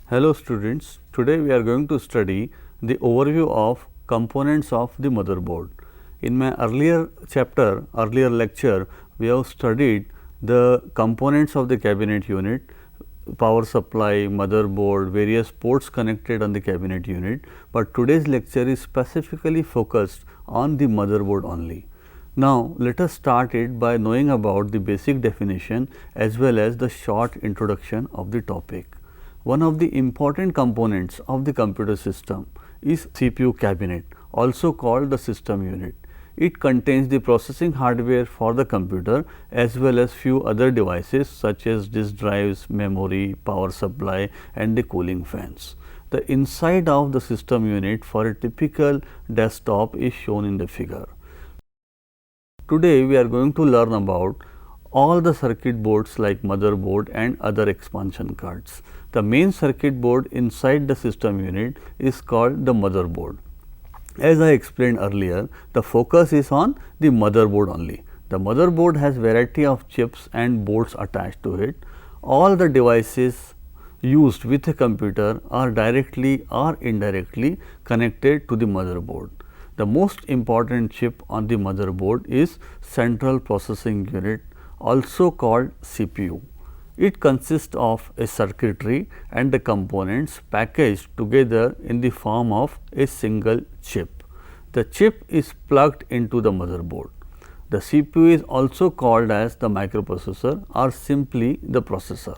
Hello students, today we are going to study the overview of components of the motherboard. In my earlier lecture, we have studied the components of the cabinet unit, power supply, motherboard, various ports connected on the cabinet unit, but today's lecture is specifically focused on the motherboard only. Now, let us start it by knowing about the basic definition as well as the short introduction of the topic. One of the important components of the computer system is CPU cabinet, also called the system unit. It contains the processing hardware for the computer as well as few other devices such as disk drives, memory, power supply and the cooling fans. The inside of the system unit for a typical desktop is shown in the figure. Today we are going to learn about all the circuit boards like motherboard and other expansion cards. The main circuit board inside the system unit is called the motherboard. As I explained earlier, the focus is on the motherboard only. The motherboard has variety of chips and boards attached to it. All the devices used with a computer are directly or indirectly connected to the motherboard. The most important chip on the motherboard is central processing unit, also called CPU. It consists of a circuitry and the components packaged together in the form of a single chip. The chip is plugged into the motherboard. The CPU is also called as the microprocessor or simply the processor.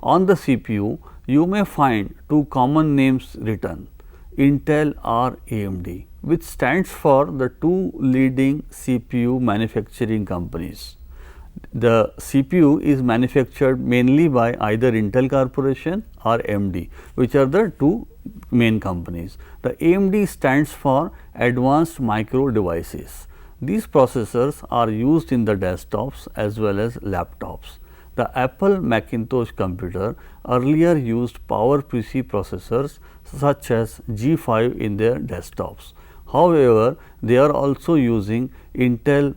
On the CPU, you may find two common names written, Intel or AMD, which stands for the two leading CPU manufacturing companies. The CPU is manufactured mainly by either Intel Corporation or AMD, which are the two main companies. The AMD stands for Advanced Micro Devices. These processors are used in the desktops as well as laptops. The Apple Macintosh computer earlier used PowerPC processors such as G5 in their desktops. However, they are also using Intel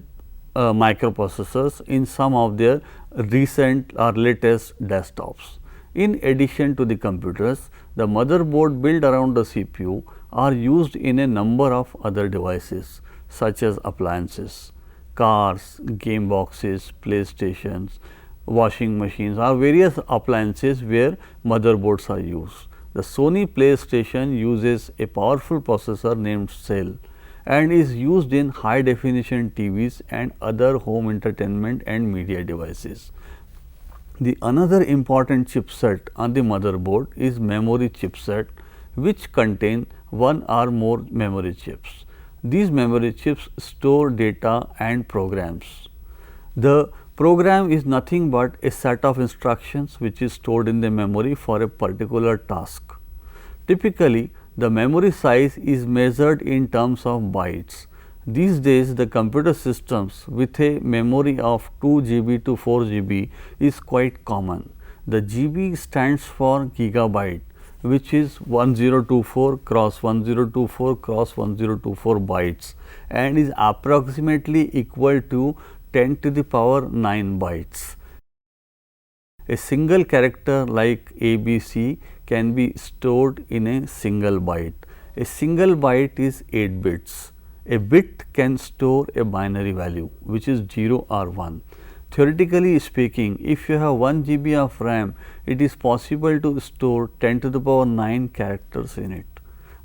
microprocessors in some of their recent or latest desktops. In addition to the computers, the motherboard built around the CPU are used in a number of other devices such as appliances, cars, game boxes, PlayStations, washing machines or various appliances where motherboards are used. The Sony PlayStation uses a powerful processor named Cell and is used in high definition TVs and other home entertainment and media devices. The another important chipset on the motherboard is memory chipset, which contain one or more memory chips. These memory chips store data and programs. The program is nothing but a set of instructions which is stored in the memory for a particular task. Typically, the memory size is measured in terms of bytes. These days, the computer systems with a memory of 2 GB to 4 GB is quite common. The GB stands for gigabyte, which is 1024 cross 1024 cross 1024 bytes and is approximately equal to 10 to the power 9 bytes. A single character like ABC can be stored in a single byte. A single byte is 8 bits. A bit can store a binary value which is 0 or 1. Theoretically speaking, if you have 1 GB of RAM, it is possible to store 10 to the power 9 characters in it.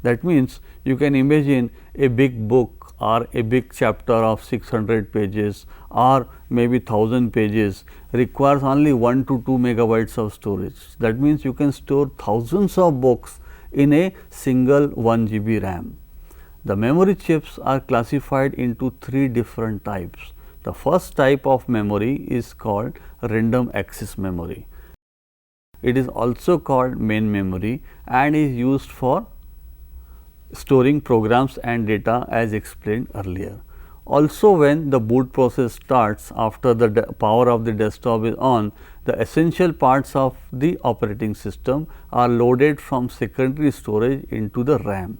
That means, you can imagine a big book or a big chapter of 600 pages or maybe 1000 pages requires only 1 to 2 megabytes of storage. That means, you can store thousands of books in a single 1 GB RAM. The memory chips are classified into 3 different types. The first type of memory is called random access memory. It is also called main memory and is used for storing programs and data as explained earlier. Also, when the boot process starts after the power of the desktop is on, the essential parts of the operating system are loaded from secondary storage into the RAM.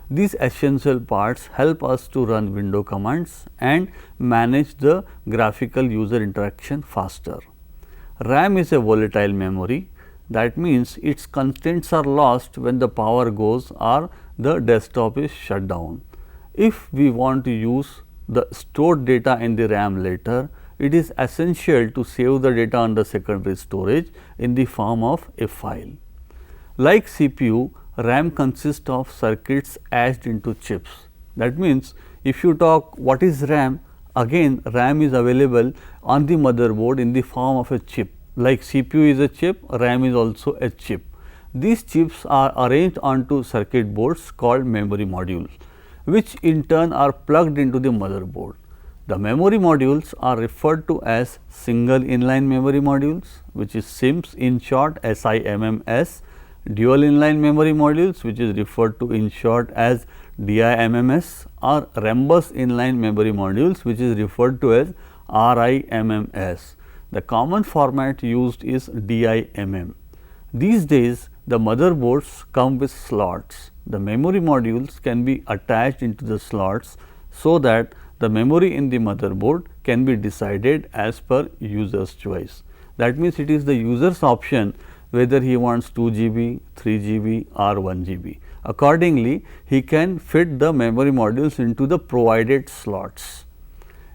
These essential parts help us to run window commands and manage the graphical user interaction faster. RAM is a volatile memory. That means its contents are lost when the power goes or the desktop is shut down. If we want to use the stored data in the RAM later, it is essential to save the data on the secondary storage in the form of a file. Like CPU, RAM consists of circuits etched into chips. That means, if you talk what is RAM, again RAM is available on the motherboard in the form of a chip. Like CPU is a chip, RAM is also a chip. These chips are arranged onto circuit boards called memory modules, which in turn are plugged into the motherboard. The memory modules are referred to as single inline memory modules, which is SIMS, in short SIMMS, dual inline memory modules, which is referred to in short as DIMMS, or rhombus inline memory modules, which is referred to as RIMMS. The common format used is DIMM. These days, the motherboards come with slots. The memory modules can be attached into the slots so that the memory in the motherboard can be decided as per user's choice. That means, it is the user's option whether he wants 2 GB, 3 GB or 1 GB. Accordingly, he can fit the memory modules into the provided slots.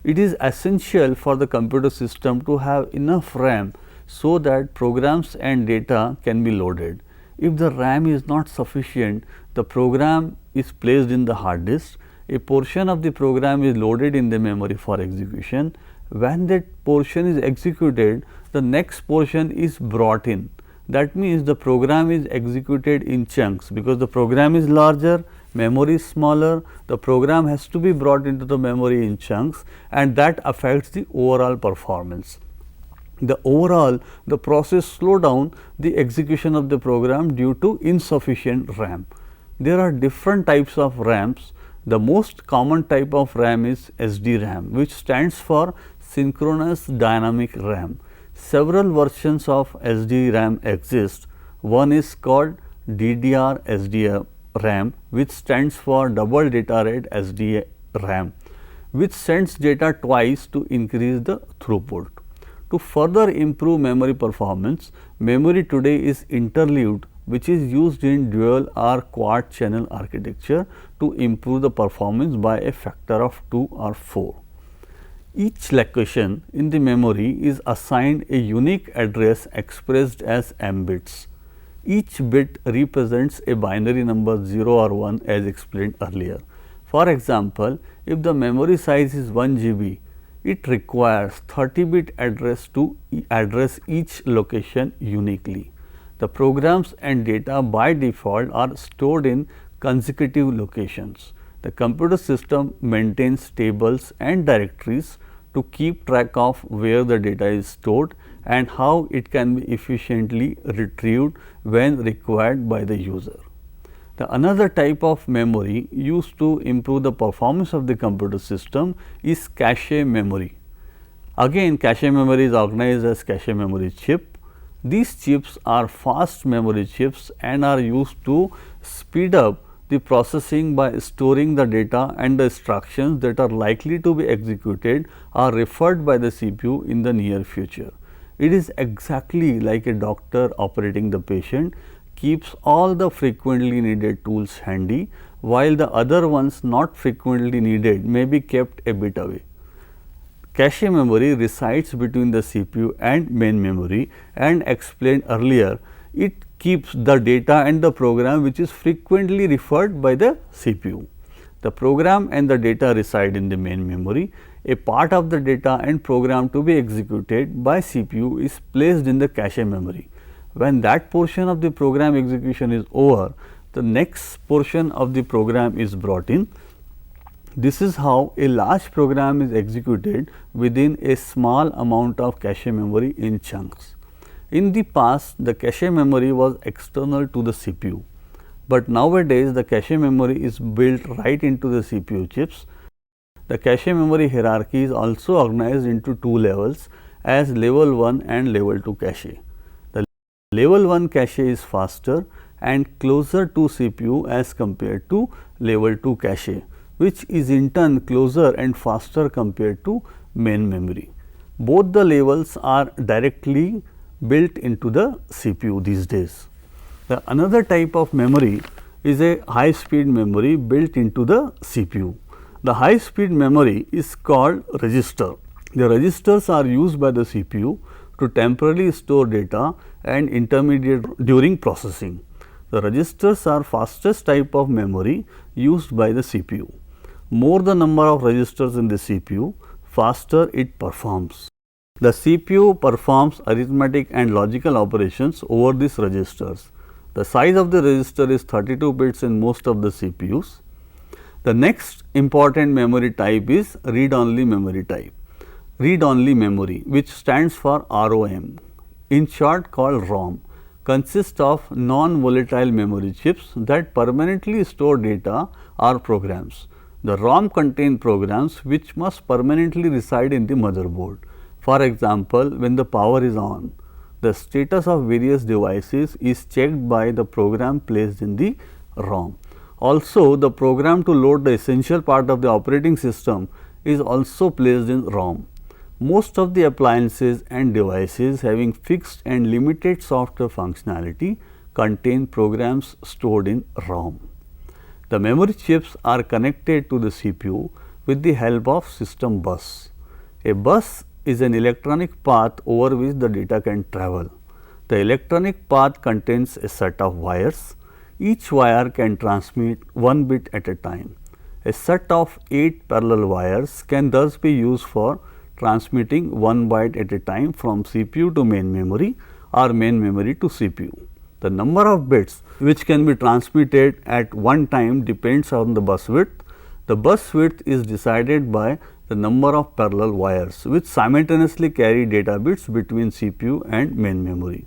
It is essential for the computer system to have enough RAM so that programs and data can be loaded. If the RAM is not sufficient, the program is placed in the hard disk. A portion of the program is loaded in the memory for execution. When that portion is executed, the next portion is brought in. That means, the program is executed in chunks, because the program is larger, memory is smaller, the program has to be brought into the memory in chunks, and that affects the overall performance. The process slow down the execution of the program due to insufficient RAM. There are different types of RAMs. The most common type of RAM is SDRAM, which stands for synchronous dynamic RAM. Several versions of SDRAM exist. One is called DDR SDRAM, which stands for double data rate SDRAM, which sends data twice to increase the throughput. To further improve memory performance, memory today is interleaved, which is used in dual or quad channel architecture to improve the performance by a factor of 2 or 4. Each location in the memory is assigned a unique address expressed as M bits. Each bit represents a binary number 0 or 1, as explained earlier. For example, if the memory size is 1 GB, it requires 30-bit address to address each location uniquely. The programs and data by default are stored in consecutive locations. The computer system maintains tables and directories to keep track of where the data is stored and how it can be efficiently retrieved when required by the user. The another type of memory used to improve the performance of the computer system is cache memory. Again, cache memory is organized as cache memory chip. These chips are fast memory chips and are used to speed up the processing by storing the data, and the instructions that are likely to be executed are referred by the CPU in the near future. It is exactly like a doctor operating the patient keeps all the frequently needed tools handy, while the other ones not frequently needed may be kept a bit away. Cache memory resides between the CPU and main memory, and explained earlier, it keeps the data and the program which is frequently referred by the CPU. The program and the data reside in the main memory. A part of the data and program to be executed by CPU is placed in the cache memory. When that portion of the program execution is over, the next portion of the program is brought in. This is how a large program is executed within a small amount of cache memory in chunks. In the past, the cache memory was external to the CPU, but nowadays the cache memory is built right into the CPU chips. The cache memory hierarchy is also organized into two levels as level 1 and level 2 cache. The level 1 cache is faster and closer to CPU as compared to level 2 cache, which is in turn closer and faster compared to main memory. Both the levels are directly built into the CPU these days. The another type of memory is a high speed memory built into the CPU. The high speed memory is called register. The registers are used by the CPU to temporarily store data and intermediate during processing. The registers are fastest type of memory used by the CPU. More the number of registers in the CPU, faster it performs. The CPU performs arithmetic and logical operations over these registers. The size of the register is 32 bits in most of the CPUs. The next important memory type is read-only memory type. Read-only memory, which stands for ROM, in short called ROM, consists of non-volatile memory chips that permanently store data or programs. The ROM contain programs which must permanently reside in the motherboard. For example, when the power is on, the status of various devices is checked by the program placed in the ROM. Also, the program to load the essential part of the operating system is also placed in ROM. Most of the appliances and devices having fixed and limited software functionality contain programs stored in ROM. The memory chips are connected to the CPU with the help of system bus. A bus is an electronic path over which the data can travel. The electronic path contains a set of wires. Each wire can transmit 1 bit at a time. A set of 8 parallel wires can thus be used for transmitting 1 byte at a time from CPU to main memory or main memory to CPU. The number of bits which can be transmitted at one time depends on the bus width. The bus width is decided by the number of parallel wires which simultaneously carry data bits between CPU and main memory.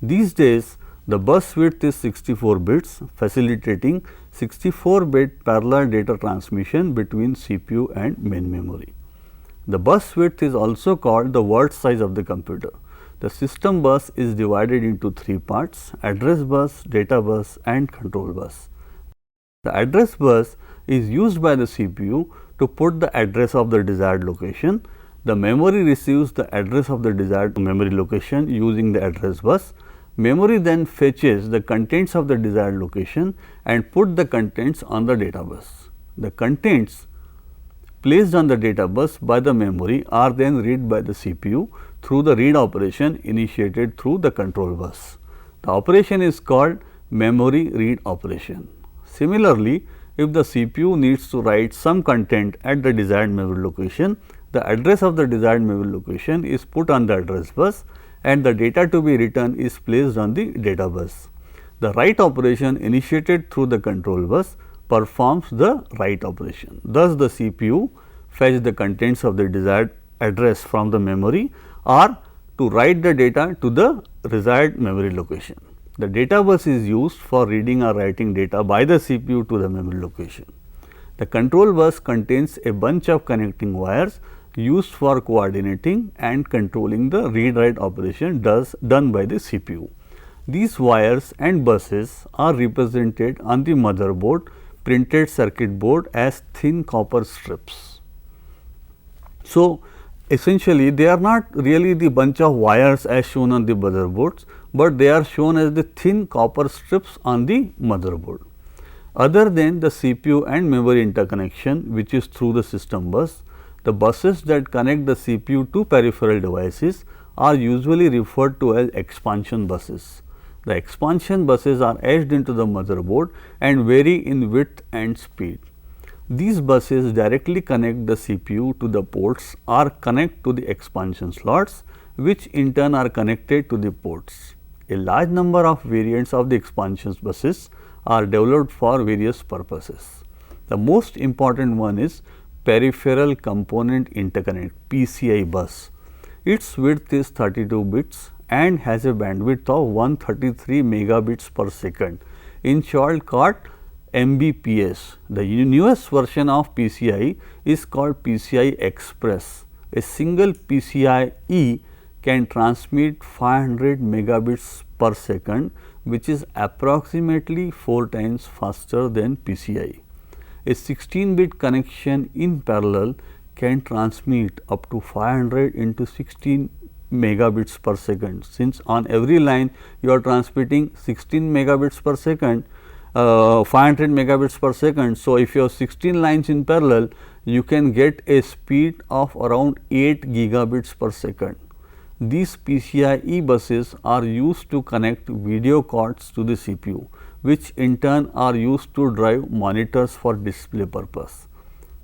These days, the bus width is 64 bits, facilitating 64-bit parallel data transmission between CPU and main memory. The bus width is also called the word size of the computer. The system bus is divided into 3 parts: address bus, data bus and control bus. The address bus is used by the CPU to put the address of the desired location. The memory receives the address of the desired memory location using the address bus. Memory then fetches the contents of the desired location and put the contents on the data bus. The contents placed on the data bus by the memory are then read by the CPU through the read operation initiated through the control bus. The operation is called memory read operation. Similarly, if the CPU needs to write some content at the desired memory location, the address of the desired memory location is put on the address bus and the data to be written is placed on the data bus. The write operation initiated through the control bus performs the write operation. Thus, the CPU fetch the contents of the desired address from the memory or to write the data to the desired memory location. The data bus is used for reading or writing data by the CPU to the memory location. The control bus contains a bunch of connecting wires used for coordinating and controlling the read write operation done by the CPU. These wires and buses are represented on the motherboard printed circuit board as thin copper strips. So, essentially they are not really the bunch of wires as shown on the motherboards, but they are shown as the thin copper strips on the motherboard. Other than the CPU and memory interconnection, which is through the system bus, the buses that connect the CPU to peripheral devices are usually referred to as expansion buses. The expansion buses are etched into the motherboard and vary in width and speed. These buses directly connect the CPU to the ports or connect to the expansion slots, which in turn are connected to the ports. A large number of variants of the expansion buses are developed for various purposes. The most important one is Peripheral Component Interconnect (PCI) bus. Its width is 32 bits and has a bandwidth of 133 megabits per second, in short called Mbps. The newest version of PCI is called PCI Express. A single PCIe can transmit 500 megabits per second, which is approximately 4 times faster than PCI. A 16-bit connection in parallel can transmit up to 500 into 16 megabits per second. Since on every line you are transmitting 16 megabits per second, 500 megabits per second. So, if you have 16 lines in parallel, you can get a speed of around 8 gigabits per second. These PCIe buses are used to connect video cards to the CPU, which in turn are used to drive monitors for display purpose.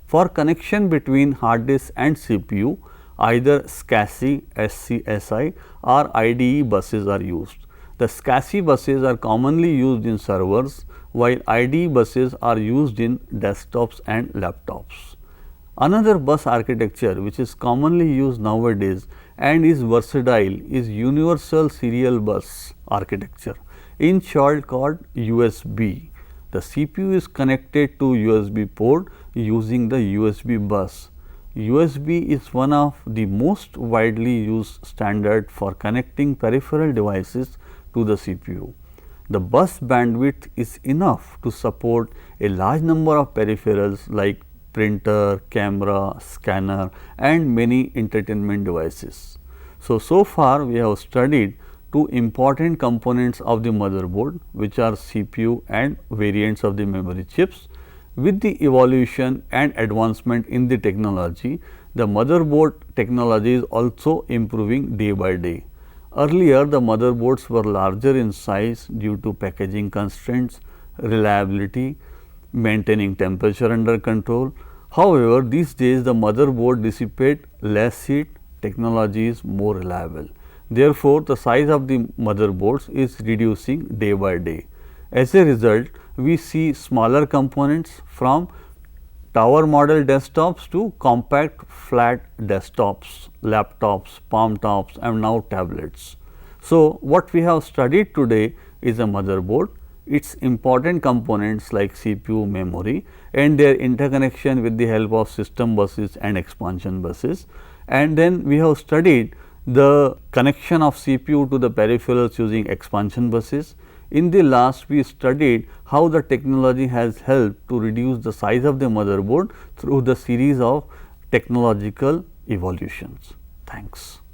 For connection between hard disk and CPU, either SCSI or IDE buses are used. The SCSI buses are commonly used in servers, while IDE buses are used in desktops and laptops. Another bus architecture which is commonly used nowadays and is versatile is Universal Serial Bus architecture, in short called USB. The CPU is connected to USB port using the USB bus. USB is one of the most widely used standard for connecting peripheral devices to the CPU. The bus bandwidth is enough to support a large number of peripherals like printer, camera, scanner and many entertainment devices. So far we have studied two important components of the motherboard, which are CPU and variants of the memory chips. With the evolution and advancement in the technology, the motherboard technology is also improving day by day. Earlier, the motherboards were larger in size due to packaging constraints, reliability, maintaining temperature under control. However, these days the motherboard dissipate less heat, technology is more reliable. Therefore, the size of the motherboards is reducing day by day. As a result, we see smaller components from tower model desktops to compact flat desktops, laptops, palm tops and now tablets. So, what we have studied today is a motherboard, its important components like CPU, memory and their interconnection with the help of system buses and expansion buses. And then we have studied the connection of CPU to the peripherals using expansion buses. In the last, we studied how the technology has helped to reduce the size of the motherboard through the series of technological evolutions. Thanks.